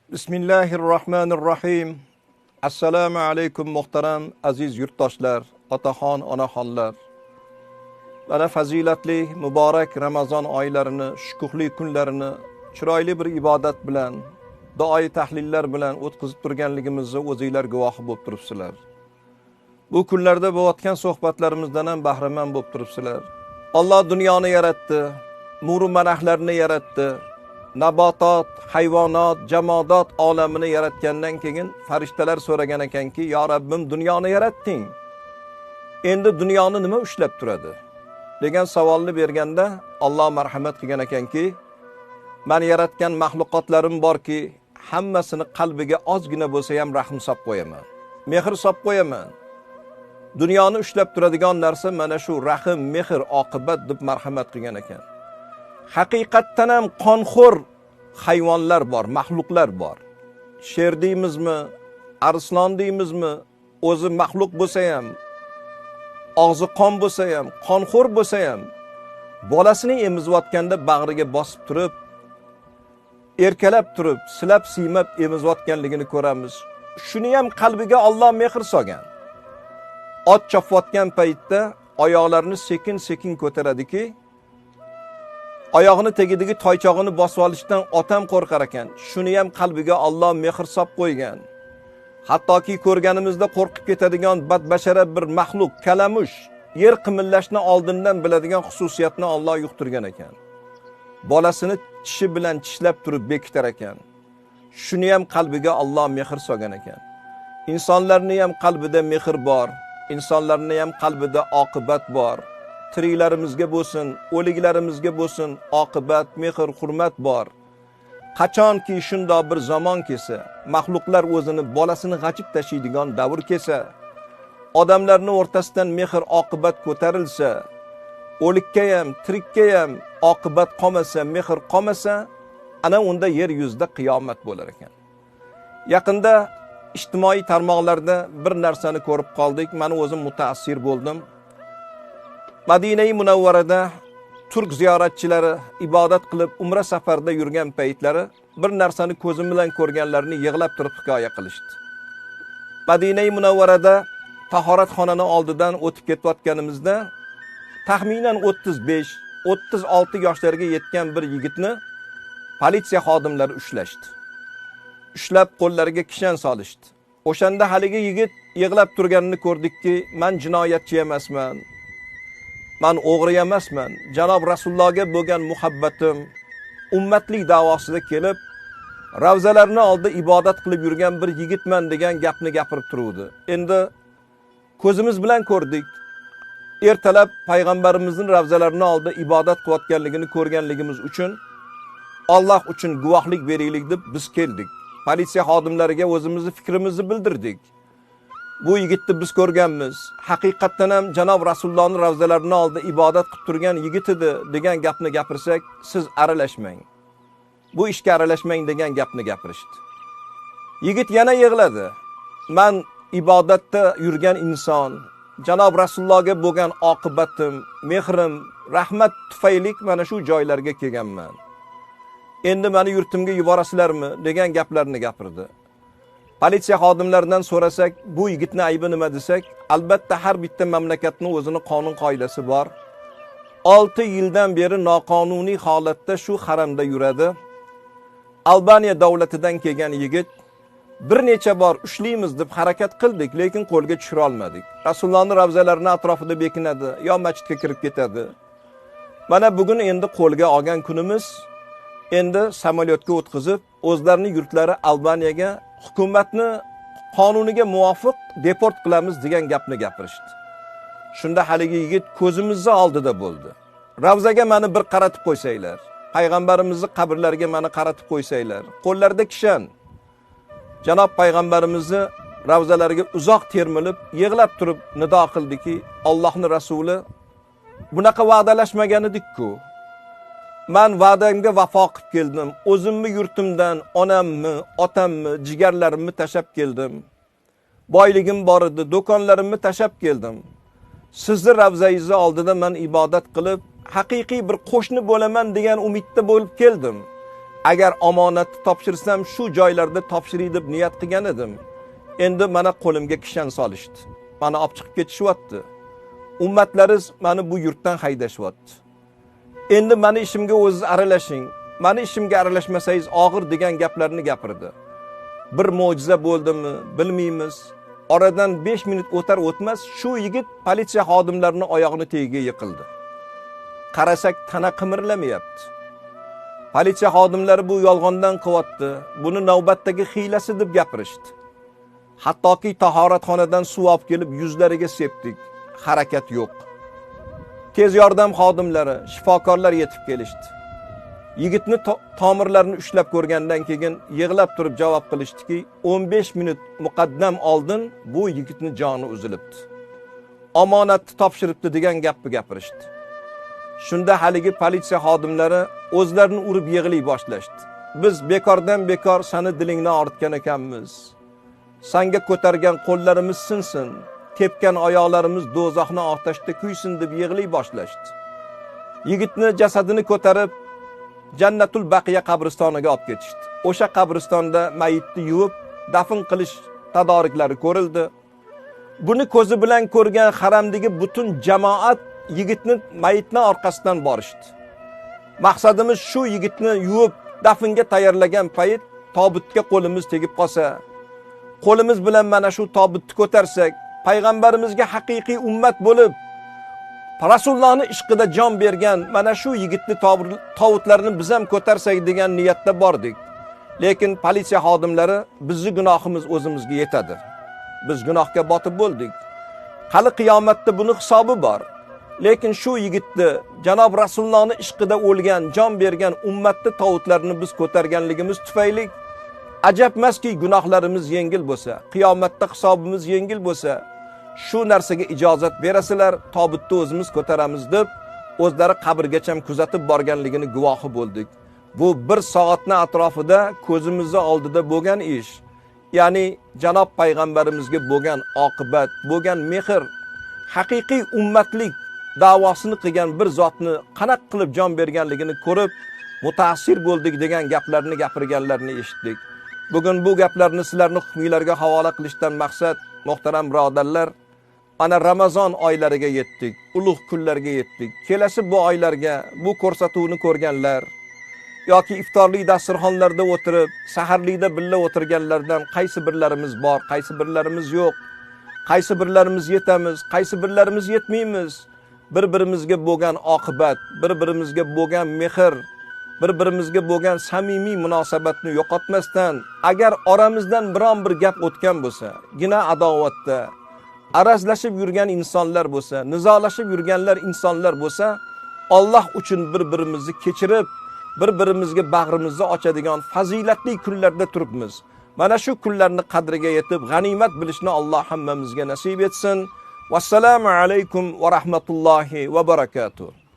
Bismillahirrahmanirrahim. Assalomu alaykum muhtaram aziz yurtdoshlar, otaxon, onaxonlar. Mana fazilatli, muborak Ramazon oylarini, shukuhli kunlarini chiroyli bir ibodat bilan, duoi tahlillar bilan o'tkazib turganligimizni o'zingizlar guvohi bo'lib turibsizlar. Bu kunlarda bo'layotgan suhbatlarimizdan ham bahramand bo'lib turibsizlar. Alloh dunyoni yaratdi, nur manaxlarni yaratdi. Nabotot, hayvonot, jamodat olamini yaratgandan keyin farishtalar so'ragan ekanki, "Ya Rabbim, dunyoni yaratding. Endi dunyoni nima ushlab turadi?" degan savolni berganda Alloh marhamat qilgan ekanki, "Men yaratgan mahluqotlarim borki, hammasini qalbiga ozgina bo'lsa ham rahm solib qo'yaman. Mehr solib qo'yaman. Dunyoni ushlab turadigan narsa mana shu rahm, mehr, oqibat" deb marhamat qilgan ekan. Haqiqatdan ham qonxo'r hayvonlar bor, mahluqlar bor. Sher deymizmi, arslon deymizmi, o'zi mahluq bo'lsa ham, og'zi qon bo'lsa ham, qonxo'r bo'lsa ham, bolasini emizayotganda bag'riga bosib turib, erkalab turib, silab siymab emizayotganligini ko'ramiz. Shuni ham qalbiga Alloh mehr solgan. Ot chopayotgan paytda oyoqlarini sekin-sekin ko'taradiki, oyog'ini tagidagi toychog'ini bosib olishdan otam qo'rqar ekan. Shuni ham qalbiga Alloh mehr solib qo'ygan. Hattoki ko'rganimizda qo'rqib ketadigan badbashara bir mahluq, kalamush, yer qimillashni oldindan biladigan xususiyatni Alloh yuqtirgan ekan. Bolasini tishi bilan tishlab turib bekitar ekan. Shuni ham qalbiga Alloh mehr solgan ekan. Insonlarning ham qalbida mehr bor, insonlarning ham qalbida oqibat bor. Tiriklarimizga bo'lsin, o'liklarimizga bo'lsin, oqibat, mehr, hurmat bor. Qachonki shundoq bir zamon kelsa, mahluqlar o'zini bolasini g'ajib tashiydigan davr kelsa, odamlarning o'rtasidan mehr, oqibat ko'tarilsa, o'likka ham, tirikka ham oqibat qolmasa, mehr qolmasa, ana unda yer yuzida qiyomat bo'lar ekan. Yaqinda ijtimoiy tarmoqlarda bir narsani ko'rib qoldik. Men o'zim mutaassir bo'ldim. Madina-i Munavvarada turk ziyoratchilari ibodat qilib umra safarida yurgan paytlari bir narsani ko'zim bilan ko'rganlarini yig'lab turib hikoya qilishdi. Madina-i Munavvarada tahoratxonani oldidan o'tib ketayotganimizda taxminan 35-36 yoshlarga yetgan bir yigitni politsiya xodimlari ushlashdi. Ushlab qo'llariga kishan solishdi. O'shanda haligi yigit yig'lab turganini ko'rdikki, "Men jinoyatchi emasman. Men o'g'ri emasman. Janob Rasulullohga bo'lgan muhabbatim ummatlik davosida kelib, ravzalarni oldida ibodat qilib yurgan bir yigitman" degan gapni gapirib turuvdi. Endi ko'zimiz bilan ko'rdik. Ertalab payg'ambarimizning ravzalarini oldida ibodat qilayotganligini ko'rganligimiz uchun Alloh uchun guvohlik beraylik deb biz keldik. Politsiya xodimlariga o'zimizni fikrimizni bildirdik. Bu yigitni biz ko'rganmiz. Haqiqatdan ham janob Rasulullohning ravzalarini oldida ibodat qilib turgan yigit edi degan gapni gapirsak, siz aralashmang. Bu ishga aralashmang degan gapni gapirishdi. Yigit yana yig'ladi. "Men ibodatda yurgan inson, janob Rasulullohga bo'lgan oqibatim, mehrim, rahmat tufayli mana shu joylarga kelganman. Endi meni yurtimga yuborasizlarmi?" degan gaplarni gapirdi. Politsiya xodimlaridan so'rasak, bu yigitning aybi nima desak, albatta har bitta mamlakatning o'zining qonun qoidasi bor. 6 yildan beri noqonuniy holatda shu haramda yuradi. Albaniya davlatidan kelgan yigit bir necha bor ushlaymiz deb harakat qildik, lekin qo'lga tushira olmadik. Rasulullohning ravzalarining atrofida bekinadi, yo masjidga kirib ketadi. Mana bugun endi qo'lga olgan kunimiz, endi samolyotga o'tkazib, o'zlarining yurtlari Albaniyaga hukumatni qonuniga muvofiq deport qilamiz degan gapni gapirishdi. Shunda haligi yigit ko'zimizning oldida bo'ldi. Ravzaga meni bir qaratib qo'ysanglar, payg'ambarimizning qabrlariga meni qaratib qo'ysanglar, qo'llarida kishan. Janob payg'ambarimizni ravzalariga uzoq termilib, yig'lab turib nido qildiki, Allohning rasuli bunaqa va'dalashmagan edik-ku. Men va'damga vafo qilib keldim. O'zimni yurtimdan onamni, otamni, jigarlarimni tashab keldim. Boyligim bor edi, do'konlarimni tashab keldim. Sizni ravzangizni oldida men ibodat qilib, haqiqiy bir qo'shni bo'laman degan umidda bo'lib keldim. agar omonatni topshirsam shu joylarda topshiray deb niyat qilgan edim. Endi mana qo'limga kishan solishdi. Mana olib chiqib ketishyapti. Ummatlariz meni bu yurtdan haydashyapti. Endi meni ishimga o'ziz aralashing. Meni ishimga aralashmasangiz og'ir degan gaplarni gapirdi. Bir mo'jiza bo'ldimi, bilmaymiz. Oradan 5 minut o'tar o'tmas shu yigit politsiya xodimlarining oyog'ini tagiga yiqildi. Qarasak tana qimirlamayapti. Politsiya xodimlari bu yolg'ondan qilyapti. Buni navbatdagi hiylasi deb gapirishdi. Hattoki tahoratxonadan suv olib kelib yuzlariga sepdik. Harakat yo'q. Tez yordam xodimlari, shifokorlar yetib kelishdi. Yigitni tomirlarini ushlab ko'rgandan keyin yig'lab turib javob qilishdiki, 15 minut muqaddam oldin bu yigitni joni uzilibdi. Omonatni topshiribdi degan gapni gapirishdi. Shunda haligi politsiya xodimlari o'zlarini urib yig'lay boshlashdi. Biz bekordan bekor seni dilingdan ortgan ekanmiz. Senga ko'targan qo'llarimiz sinsin, tepgan oyoqlarimiz do'zaxning otashda kuysin deb yig'lay boshlashdi. Yigitni jasadini ko'tarib Jannatul Baqiya qabristoniga olib ketishdi. O'sha qabristonda mayitni yuvib dafn qilish tadoriklari ko'rildi. Buni ko'zi bilan ko'rgan haramdagi butun jamoat yigitni mayitning orqasidan borishdi. Maqsadimiz shu yigitni yuvib dafnga tayyorlagan payt tobutga qo'limiz tegib qolsa, qo'limiz bilan mana shu tobutni ko'tarsak, payg'ambarimizga haqiqiy ummat bo'lib Rasulullohning ishqida jon bergan mana shu yigitni tovutlarini biz ham ko'tarsak degan niyatda bordik. Lekin politsiya xodimlari bizning gunohimiz o'zimizga yetadi. Biz gunohga botib bo'ldik. Hali qiyomatda buni hisobi bor. Lekin shu yigitni janob Rasulullohning ishqida o'lgan, jon bergan ummatni tovutlarini biz ko'targanligimiz tufayli ajab emaski gunohlarimiz yengil bo'lsa, qiyomatda hisobimiz yengil bo'lsa, shu narsaga ijozat berasizlar, tobutni o'zimiz ko'taramiz deb o'zlari qabrgacha kuzatib borganligini guvohi bo'ldik. Bu 1 soatning atrofida ko'zimizning oldida bo'lgan ish. Ya'ni janob payg'ambarimizga bo'lgan oqibat, bo'lgan mehr, haqiqiy ummatlik da'vosini qilgan bir zotni qanaq qilib jon berganligini ko'rib mutaassir bo'ldik degan gaplarni gapirganlarni eshitdik. Bugun bu gaplarni sizlarning hukmingizlarga havola qilishdan maqsad, muhtaram birodarlar, ana Ramazon oylariga yetdik, ulug' kunlarga yetdik. Kelasi bu oylarga bu ko'rsatuvni ko'rganlar yoki iftorlik dasturxonlarda o'tirib, saharlikda billa o'tirganlardan qaysi birlarimiz bor, qaysi birlarimiz yo'q, qaysi birlarimiz yetamiz, qaysi birlarimiz yetmaymiz. Bir-birimizga bo'lgan oqibat, bir-birimizga bo'lgan mehr, bir-birimizga bo'lgan samimiy munosabatni yo'qotmasdan, agar oramizdan biron bir gap o'tgan bo'lsa, gina adovatda arazlashib yurgan insonlar bo'lsa, nizolashib yurganlar insonlar bo'lsa, Alloh uchun bir-birimizni kechirib, bir-birimizga bag'rimizni ochadigan fazilatli kunlarda turibmiz. Mana shu kunlarni qadriga yetib, g'animat bilishni Alloh hammamizga nasib etsin. Vassalamu alaykum va rahmatullohi va barakatuh.